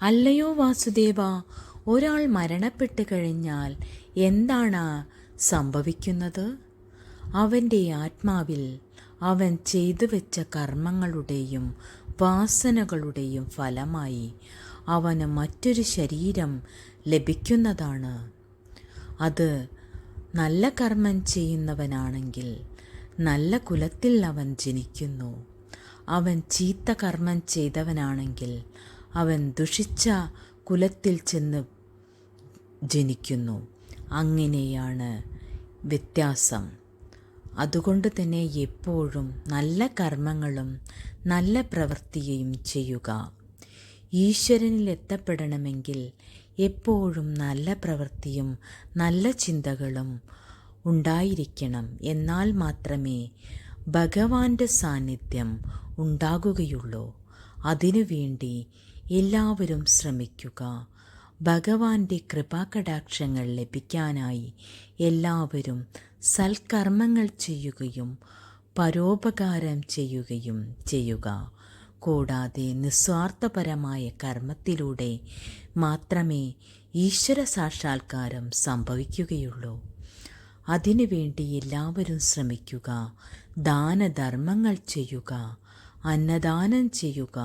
അല്ലയോ വാസുദേവ, ഒരാൾ മരണപ്പെട്ട് കഴിഞ്ഞാൽ എന്താണ് സംഭവിക്കുന്നത്? അവൻ്റെ ആത്മാവിൽ അവൻ ചെയ്തു വെച്ച കർമ്മങ്ങളുടെയും വാസനകളുടെയും ഫലമായി അവന് മറ്റൊരു ശരീരം ലഭിക്കുന്നതാണ്. അത് നല്ല കർമ്മം ചെയ്യുന്നവനാണെങ്കിൽ നല്ല കുലത്തിൽ അവൻ ജനിക്കുന്നു. അവൻ ചീത്ത കർമ്മം ചെയ്തവനാണെങ്കിൽ അവൻ ദുഷിച്ച കുലത്തിൽ ചെന്ന് ജനിക്കുന്നു. അങ്ങനെയാണ് വ്യത്യാസം. അതുകൊണ്ട് തന്നെ എപ്പോഴും നല്ല കർമ്മങ്ങളും നല്ല പ്രവൃത്തിയും ചെയ്യുക. ഈശ്വരനിൽ എത്തപ്പെടണമെങ്കിൽ എപ്പോഴും നല്ല പ്രവൃത്തിയും നല്ല ചിന്തകളും ഉണ്ടായിരിക്കണം. എന്നാൽ മാത്രമേ ഭഗവാന്റെ സാന്നിധ്യം ഉണ്ടാകുകയുള്ളൂ. അതിനുവേണ്ടി എല്ലാവരും ശ്രമിക്കുക. ഭഗവാന്റെ കൃപാകടാക്ഷങ്ങൾ ലഭിക്കാനായി എല്ലാവരും സൽക്കർമ്മങ്ങൾ ചെയ്യുകയും പരോപകാരം ചെയ്യുകയും ചെയ്യുക. കൂടാതെ നിസ്വാർത്ഥപരമായ കർമ്മത്തിലൂടെ മാത്രമേ ഈശ്വര സാക്ഷാത്കാരം സംഭവിക്കുകയുള്ളൂ. അതിനുവേണ്ടി എല്ലാവരും ശ്രമിക്കുക. ദാനധർമ്മങ്ങൾ ചെയ്യുക, അന്നദാനം ചെയ്യുക.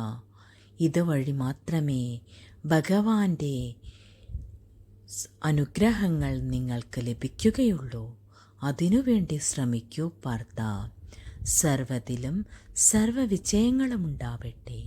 ഇതുവഴി മാത്രമേ ഭഗവാന്റെ അനുഗ്രഹങ്ങൾ നിങ്ങൾക്ക് ലഭിക്കുകയുള്ളൂ. അതിനുവേണ്ടി ശ്രമിക്കൂ പാർത്ഥ. സർവ്വതിലും സർവ്വവിജയങ്ങളും ഉണ്ടാവട്ടെ.